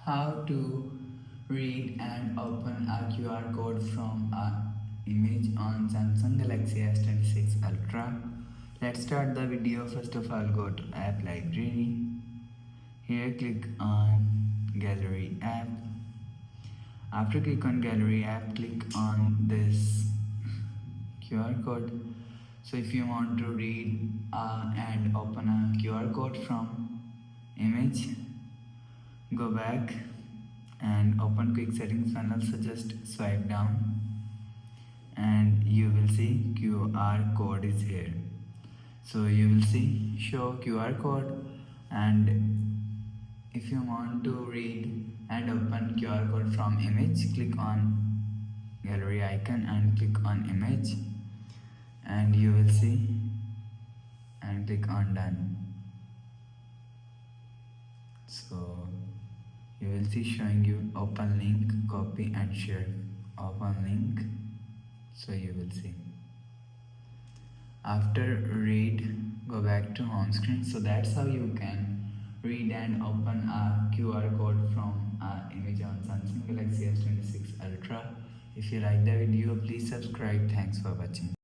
How to read and open a QR code from an image on Samsung Galaxy S26 Ultra. Let's start the video. First of all, go to App Library. Here click on Gallery app. After click on Gallery app, click on this QR code. So if you want to read and open a QR code from image, go back and open quick settings panel. So just swipe down and you will see QR code is here. So you will see show QR code, and if you want to read and open QR code from image, click on gallery icon and click on image, and you will see and click on done. So you will see showing you open link, copy and share. Open link, so you will see. After read, go back to home screen. So that's how you can read and open a QR code from an image on Samsung Galaxy S26 Ultra. If you like the video, please subscribe. Thanks for watching.